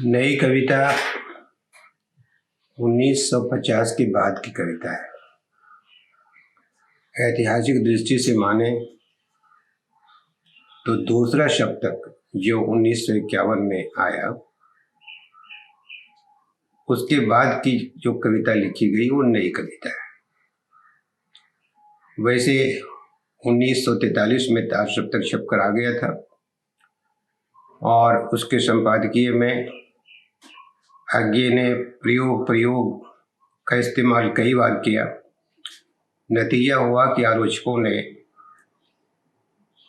नई कविता 1950 के बाद की कविता है। ऐतिहासिक दृष्टि से माने तो दूसरा शतक जो 1951 में आया, उसके बाद की जो कविता लिखी गई वो नई कविता है। वैसे 1943 में तार शतक छपकर आ गया था और उसके संपादकीय में आज्ञे ने प्रयोग का इस्तेमाल कई बार किया। नतीजा हुआ कि आलोचकों ने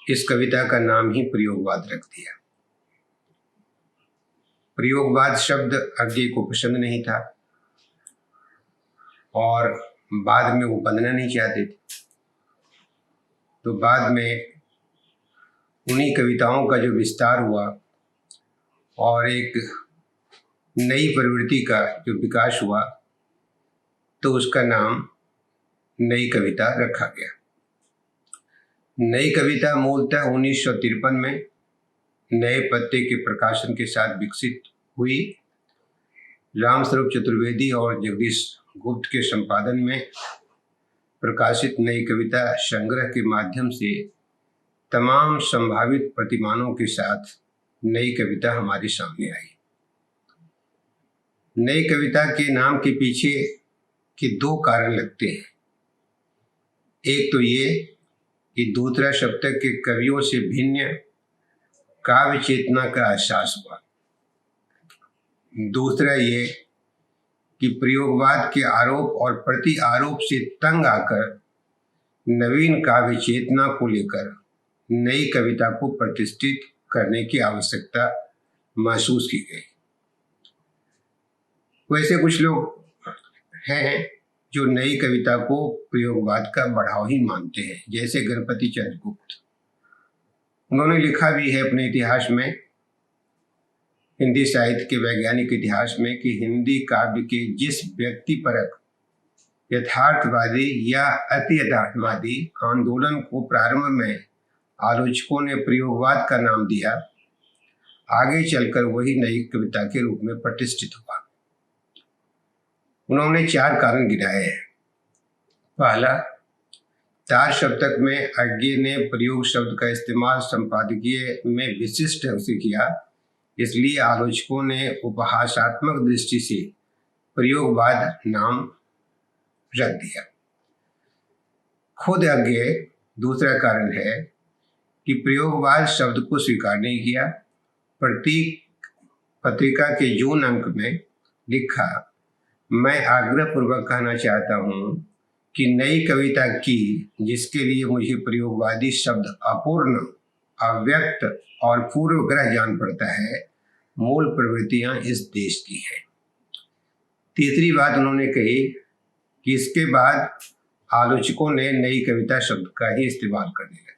इस कविता का नाम ही प्रयोगवाद रख दिया। प्रयोगवाद शब्द आज्ञे को पसंद नहीं था और बाद में वो बदलना नहीं चाहते थे, तो बाद में उन्हीं कविताओं का जो विस्तार हुआ और एक नई प्रवृत्ति का जो विकास हुआ, तो उसका नाम नई कविता रखा गया। नई कविता मूलतः 1953 में नए पत्ते के प्रकाशन के साथ विकसित हुई। रामस्वरूप चतुर्वेदी और जगदीश गुप्त के संपादन में प्रकाशित नई कविता संग्रह के माध्यम से तमाम संभावित प्रतिमानों के साथ नई कविता हमारे सामने आई। नई कविता के नाम के पीछे के दो कारण लगते हैं। एक तो ये कि दूसरा शतक के कवियों से भिन्न काव्य चेतना का एहसास हुआ। दूसरा ये कि प्रयोगवाद के आरोप और प्रति आरोप से तंग आकर नवीन काव्य चेतना को लेकर नई कविता को प्रतिष्ठित करने की आवश्यकता महसूस की गई। वैसे कुछ लोग हैं जो नई कविता को प्रयोगवाद का बढ़ावा ही मानते हैं, जैसे गणपति चंद्र गुप्त। उन्होंने लिखा भी है अपने इतिहास में, हिंदी साहित्य के वैज्ञानिक इतिहास में, कि हिंदी काव्य के जिस व्यक्तिपरक यथार्थवादी या अति यथार्थवादी आंदोलन को प्रारंभ में आलोचकों ने प्रयोगवाद का नाम दिया, आगे चलकर वही नई कविता के रूप में प्रतिष्ठित हुआ। उन्होंने 4 कारण गिनाए हैं। पहला, तार शतक में आज्ञे ने प्रयोग शब्द का इस्तेमाल संपादकीय में विशिष्ट ढंग से किया, इसलिए आलोचकों ने उपहासात्मक दृष्टि से प्रयोगवाद नाम रख दिया। खुद आज्ञे दूसरा कारण है कि प्रयोगवाद शब्द को स्वीकार नहीं किया। प्रतीक पत्रिका के जून अंक में लिखा, मैं आग्रहपूर्वक कहना चाहता हूँ कि नई कविता की, जिसके लिए मुझे प्रयोगवादी शब्द अपूर्ण, अव्यक्त और पूर्वग्रह जान पड़ता है, मूल प्रवृत्तियां इस देश की हैं। तीसरी बात उन्होंने कही कि इसके बाद आलोचकों ने नई कविता शब्द का ही इस्तेमाल करने लगे।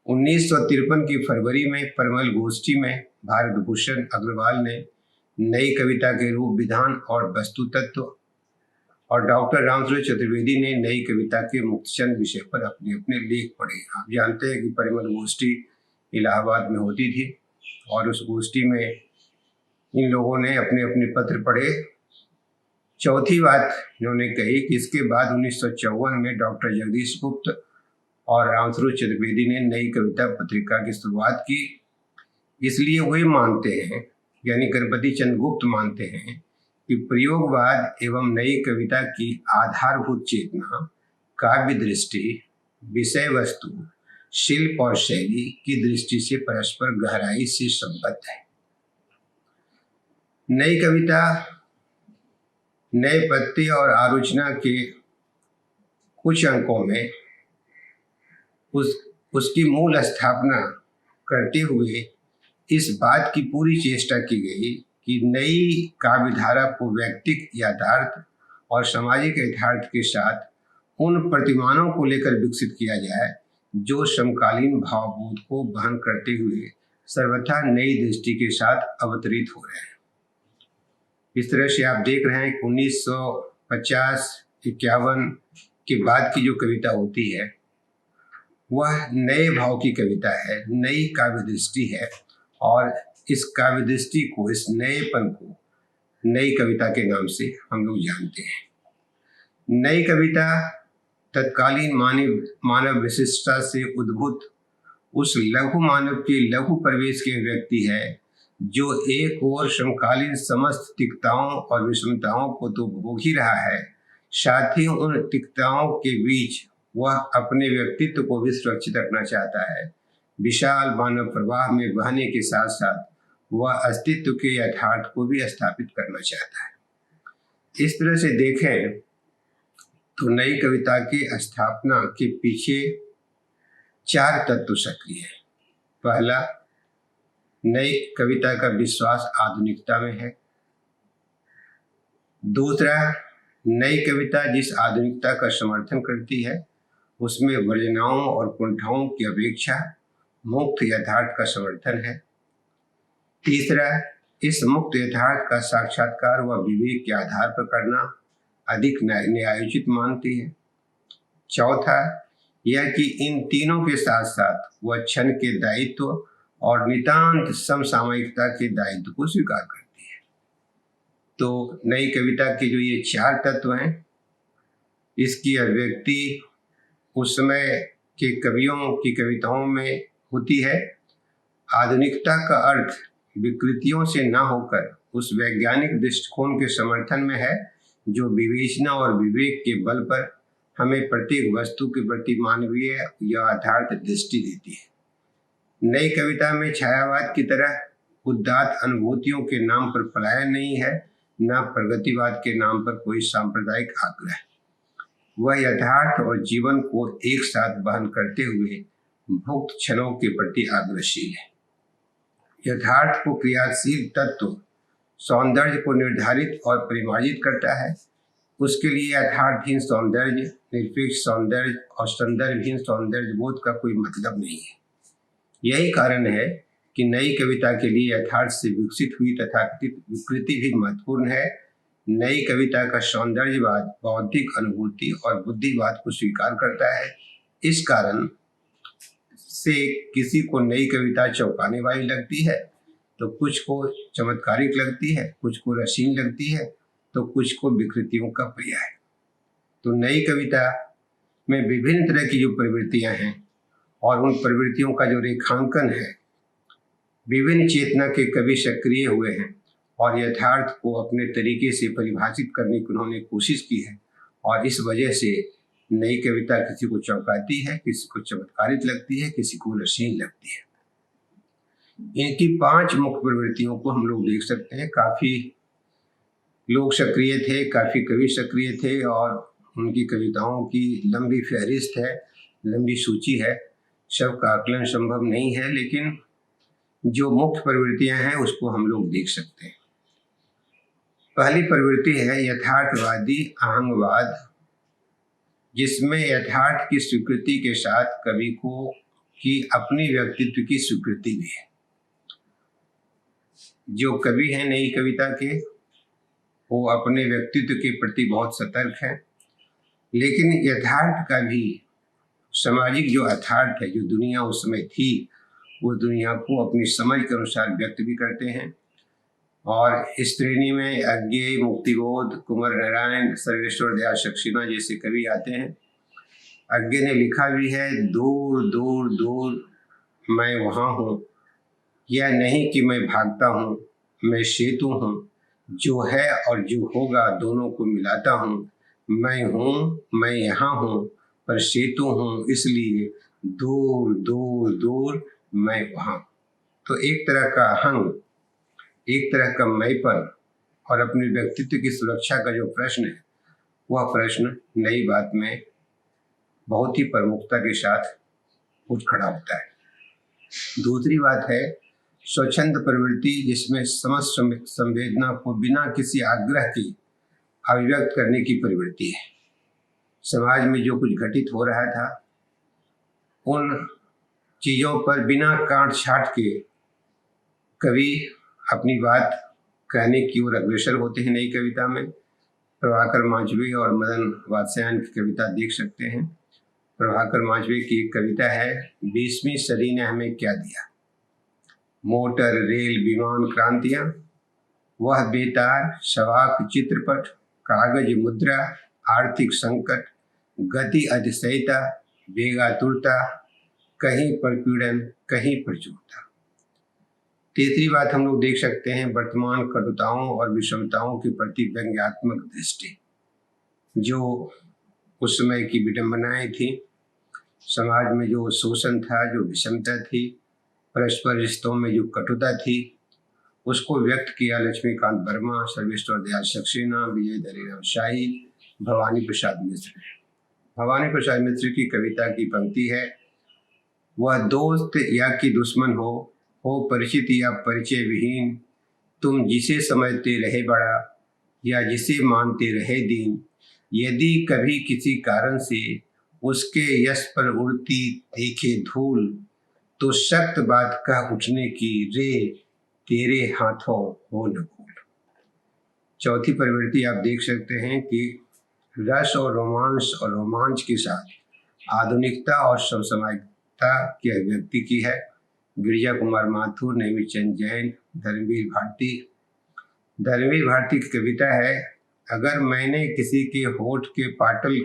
1953 की फरवरी में परिमल गोष्ठी में भारत भूषण अग्रवाल ने नई कविता के रूप, विधान और वस्तु तत्व, और डॉक्टर रामस्वरूप चतुर्वेदी ने नई कविता के मुक्तचंद विषय पर अपने अपने लेख पढ़े। आप जानते हैं कि परिमल गोष्ठी इलाहाबाद में होती थी और उस गोष्ठी में इन लोगों ने अपने अपने पत्र पढ़े। चौथी बात इन्होंने कही कि इसके बाद 1954 में डॉक्टर जगदीश गुप्त और रामस्वरूप चतुर्वेदी ने नई कविता पत्रिका की शुरुआत की। इसलिए वही मानते हैं, यानी गणपति चंद्र गुप्त मानते हैं, कि प्रयोगवाद एवं नई कविता की आधारभूत चेतना काव्य दृष्टि, विषय वस्तु, शिल्प और शैली की दृष्टि से परस्पर गहराई से संबद्ध है। नई कविता नए पत्ते और आलोचना के कुछ अंकों में उसकी मूल स्थापना करते हुए इस बात की पूरी चेष्टा की गई कि नई काव्यधारा को व्यक्तिक यथार्थ और सामाजिक यथार्थ के साथ उन प्रतिमानों को लेकर विकसित किया जाए जो समकालीन भावबोध को वहन करते हुए सर्वथा नई दृष्टि के साथ अवतरित हो रहे हैं। इस तरह से आप देख रहे हैं कि 1950-51 के बाद की जो कविता होती है वह नए भाव की कविता है, नई काव्य दृष्टि है, और इस काव्य दृष्टि को, इस नएपन को नई कविता के नाम से हम लोग जानते हैं। नई कविता तत्कालीन मानव विशिष्टता से उद्भूत उस लघु मानव के लघु प्रवेश के व्यक्ति है जो एक ओर समकालीन समस्त तिक्तताओं और विषमताओं को तो भोग ही रहा है, साथ ही उन तिक्तताओं के बीच वह अपने व्यक्तित्व को भी सुरक्षित रखना चाहता है। विशाल मानव प्रवाह में बहने के साथ साथ वह अस्तित्व के यथार्थ को भी स्थापित करना चाहता है। इस तरह से देखें तो नई कविता की स्थापना के पीछे 4 तत्व सक्रिय हैं। पहला, नई कविता का विश्वास आधुनिकता में है। दूसरा, नई कविता जिस आधुनिकता का समर्थन करती है उसमें वर्जनाओं और कुंठाओं की अपेक्षा मुक्त यथार्थ का समर्थन है। तीसरा, इस मुक्त यथार्थ का साक्षात्कार व विवेक के आधार पर करना अधिक न्यायोचित मानती है। चौथा, यह कि इन तीनों के साथ साथ वह क्षण के दायित्व और नितांत समसामयिकता के दायित्व को स्वीकार करती है। तो नई कविता के जो ये 4 तत्व हैं, इसकी अभिव्यक्ति उस समय के कवियों की कविताओं में होती है। आधुनिकता का अर्थ विकृतियों से न होकर उस वैज्ञानिक दृष्टिकोण के समर्थन में है जो विवेचना और विवेक के बल पर हमें प्रत्येक वस्तु के प्रति मानवीय या यथार्थ दृष्टि देती है। नई कविता में छायावाद की तरह उदात्त अनुभूतियों के नाम पर पलायन नहीं है, न प्रगतिवाद के नाम पर कोई सांप्रदायिक आग्रह। वह यथार्थ और जीवन को एक साथ वहन करते हुए भुक्त क्षणों के प्रति आग्रहशील है। यथार्थ को क्रियाशील तत्व सौंदर्य को निर्धारित और परिमार्जित करता है। उसके लिए यथार्थहीन सौंदर्य, निरपेक्ष सौंदर्य और संदर्भहीन सौंदर्य बोध का कोई मतलब नहीं है। यही कारण है कि नई कविता के लिए यथार्थ से विकसित हुई तथाकथित विकृति भी महत्वपूर्ण है। नई कविता का सौंदर्यवाद बौद्धिक अनुभूति और बुद्धिवाद को स्वीकार करता है। इस कारण से किसी को नई कविता चौंकाने वाली लगती है तो कुछ को चमत्कारिक लगती है, कुछ को रसीन लगती है तो कुछ को विकृतियों का पर्याय। तो नई कविता में विभिन्न तरह की जो प्रवृत्तियां हैं और उन प्रवृत्तियों का जो रेखांकन है, विभिन्न चेतना के कवि सक्रिय हुए हैं और यथार्थ को अपने तरीके से परिभाषित करने की उन्होंने कोशिश की है और इस वजह से नई कविता किसी को चौंकाती है, किसी को चमत्कारित लगती है, किसी को रसीन लगती है। इनकी 5 मुख्य प्रवृत्तियों को हम लोग देख सकते हैं। काफ़ी लोग सक्रिय थे, काफ़ी कवि सक्रिय थे और उनकी कविताओं की लंबी फहरिस्त है, लंबी सूची है। सबका आकलन संभव नहीं है, लेकिन जो मुख्य प्रवृत्तियां हैं उसको हम लोग देख सकते हैं। पहली प्रवृत्ति है यथार्थवादी आहंगवाद, जिसमें यथार्थ की स्वीकृति के साथ कवि को की अपनी व्यक्तित्व की स्वीकृति भी है। जो कवि हैं नई कविता के, वो अपने व्यक्तित्व के प्रति बहुत सतर्क हैं, लेकिन यथार्थ का भी सामाजिक जो यथार्थ है, जो दुनिया उस समय थी, उस दुनिया को अपनी समझ के अनुसार व्यक्त भी करते हैं। और इस श्रेणी में अज्ञेय, मुक्तिबोध, कुंवर नारायण, सर्वेश्वर दयाल सक्सेना जैसे कवि आते हैं। अज्ञेय ने लिखा भी है, दूर दूर दूर मैं वहाँ हूँ, यह नहीं कि मैं भागता हूँ, मैं सेतु हूँ, जो है और जो होगा दोनों को मिलाता हूँ। मैं हूँ, मैं यहाँ हूँ, पर सेतु हूँ, इसलिए दूर दूर दूर मैं वहाँ। तो एक तरह का अहंग, एक तरह का मैंपन और अपने व्यक्तित्व की सुरक्षा का जो प्रश्न है, वह प्रश्न नई बात में बहुत ही प्रमुखता के साथ उठ खड़ा होता है। दूसरी बात है स्वच्छंद प्रवृत्ति, जिसमें समस्त संवेदना को बिना किसी आग्रह के अभिव्यक्त करने की प्रवृत्ति है। समाज में जो कुछ घटित हो रहा था, उन चीज़ों पर बिना काट छाट के कवि अपनी बात कहने की ओर अग्रसर होते हैं। नई कविता में प्रभाकर मांझवे और मदन वात्स्यायन की कविता देख सकते हैं। प्रभाकर मांझवे की एक कविता है, 20वीं सदी ने हमें क्या दिया। मोटर, रेल, विमान क्रांतियां, वह बेतार, शवाक, चित्रपट, कागज, मुद्रा, आर्थिक संकट, गति अतिशयता, वेगातुरता, कहीं प्रपीड़न, कहीं प्रचुरता। तीसरी बात हम लोग देख सकते हैं वर्तमान कटुताओं और विषमताओं के प्रति व्यंग्यात्मक दृष्टि। जो उस समय की विडंबनाएं थी, समाज में जो शोषण था, जो विषमता थी, परस्पर रिश्तों में जो कटुता थी, उसको व्यक्त किया लक्ष्मीकांत वर्मा, सर्वेश्वर दयाल सक्सेना, विजय दरियाराम शाही, भवानी प्रसाद मिश्र। भवानी प्रसाद मिश्र की कविता की पंक्ति है, वह दोस्त या कि दुश्मन हो परिचित या परिचय विहीन, तुम जिसे समझते रहे बड़ा या जिसे मानते रहे दीन, यदि कभी किसी कारण से उसके यश पर उड़ती देखे धूल, तो सख्त बात कह उठने की रे तेरे हाथों हो न भूल। चौथी प्रवृत्ति आप देख सकते हैं कि रस और रोमांस और रोमांच के साथ आधुनिकता और समसामयिकता की अभिव्यक्ति की है। गिरिजा कुमार माथुर, नेमी चंद जैन, धर्मवीर भारती। धर्मवीर भारती की कविता है, अगर मैंने किसी के होठ के पाटल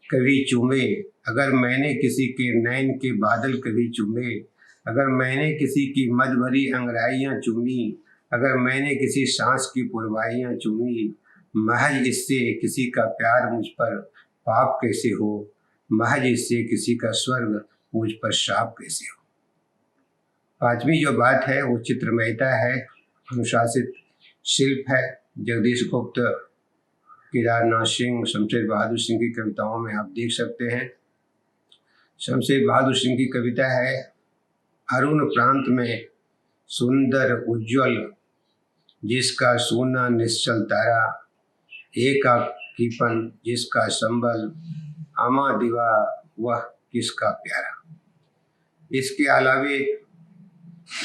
कभी चूमे, अगर मैंने किसी के नैन के बादल कभी चूमे, अगर मैंने किसी की मद भरी अंगड़ाइयाँ चूमी, अगर मैंने किसी सांस की पुरवाइयाँ चूमी, महज इससे किसी का प्यार मुझ पर पाप कैसे हो, महज इससे किसी का स्वर्ग मुझ पर शाप कैसे हो। पांचवी जो बात है वो चित्रमयता है, अनुशासित शिल्प है। जगदीश गुप्त, केदारनाथ सिंह, शमशेर बहादुर सिंह की कविताओं में आप देख सकते हैं। शमशेर बहादुर सिंह की कविता है, अरुण प्रांत में सुंदर उज्ज्वल जिसका सोना निश्चल तारा, एकाकीपन जिसका संबल, अमा दिवा वह किसका प्यारा। इसके अलावे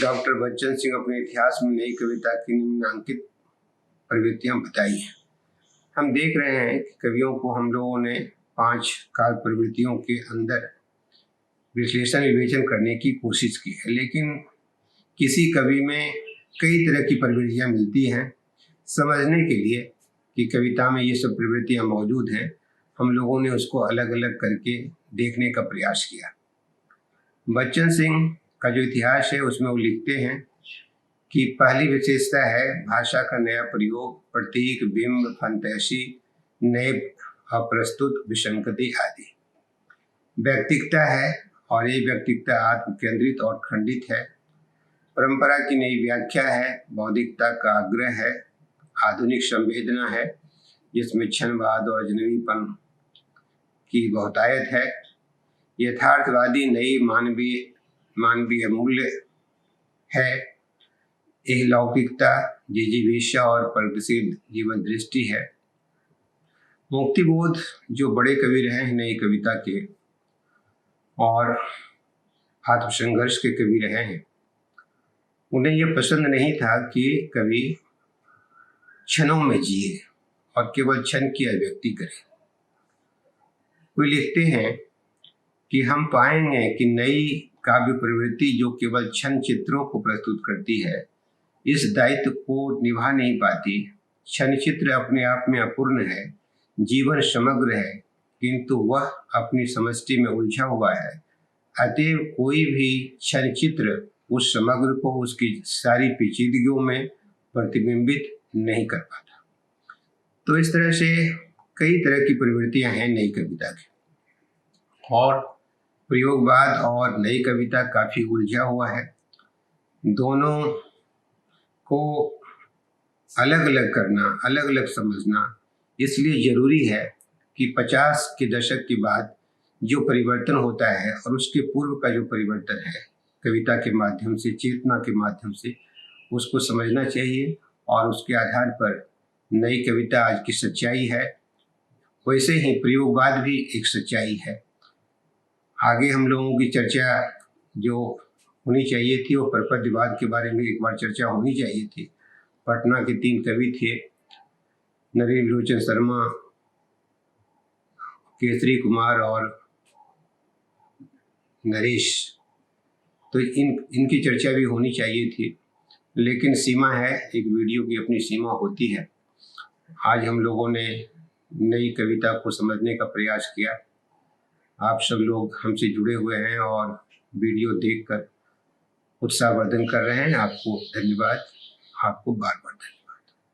डॉक्टर बच्चन सिंह अपने इतिहास में नई कविता की निम्नांकित प्रवृत्तियां बताई हैं। हम देख रहे हैं कि कवियों को हम लोगों ने 5 काल प्रवृत्तियों के अंदर विश्लेषण विवेचन करने की कोशिश की है, लेकिन किसी कवि में कई तरह की प्रवृत्तियां मिलती हैं। समझने के लिए कि कविता में ये सब प्रवृत्तियां मौजूद हैं, हम लोगों ने उसको अलग अलग करके देखने का प्रयास किया। बच्चन सिंह का जो इतिहास है उसमें वो लिखते हैं कि पहली विशेषता है भाषा का नया प्रयोग, प्रतीक, बिंब, फंतैसी, नए अप्रस्तुत, विसंगति आदि। व्यक्तिकता है और ये व्यक्तिकता आत्म केंद्रित और खंडित है। परंपरा की नई व्याख्या है, बौद्धिकता का आग्रह है, आधुनिक संवेदना है जिसमें क्षणवाद और अजनबीपन की बहुतायत है, यथार्थवादी नई मानवीय मूल्य है, लौकिकता, जिजीविषा और प्रगतिशील जीवन दृष्टि है। मुक्तिबोध जो बड़े कवि रहे हैं नई कविता के और आत्मसंघर्ष के कवि रहे हैं, उन्हें यह पसंद नहीं था कि कवि क्षणों में जिए और केवल क्षण की अभिव्यक्ति करे। वे लिखते हैं कि हम पाएंगे कि नई काव्य प्रवृत्ति जो केवल क्षण चित्रों को प्रस्तुत करती है, इस दायित्व को निभा नहीं पाती। क्षण चित्र अपने आप में अपूर्ण है, जीवन समग्र है, किंतु वह अपनी समष्टि में उलझा हुआ है। अतएव कोई भी क्षण चित्र उस समग्र को उसकी सारी पेचीदगियों में प्रतिबिंबित नहीं कर पाता। तो इस तरह से कई तरह की प्रवृत्तियां हैं नई कविता की, और प्रयोगवाद और नई कविता काफी उलझा हुआ है। दोनों को अलग अलग करना, अलग अलग समझना इसलिए जरूरी है कि 50 के दशक के बाद जो परिवर्तन होता है और उसके पूर्व का जो परिवर्तन है, कविता के माध्यम से, चेतना के माध्यम से उसको समझना चाहिए, और उसके आधार पर नई कविता आज की सच्चाई है, वैसे ही प्रयोगवाद भी एक सच्चाई है। आगे हम लोगों की चर्चा जो होनी चाहिए थी वो प्रपद्यवाद के बारे में एक बार चर्चा होनी चाहिए थी। पटना के 3 कवि थे, नरेंद्र लोचन शर्मा, केसरी कुमार और नरेश तो इनकी चर्चा भी होनी चाहिए थी, लेकिन सीमा है, एक वीडियो की अपनी सीमा होती है। आज हम लोगों ने नई कविता को समझने का प्रयास किया। आप सब लोग हमसे जुड़े हुए हैं और वीडियो देखकर उत्साहवर्धन कर रहे हैं। आपको धन्यवाद, आपको बार बार धन्यवाद।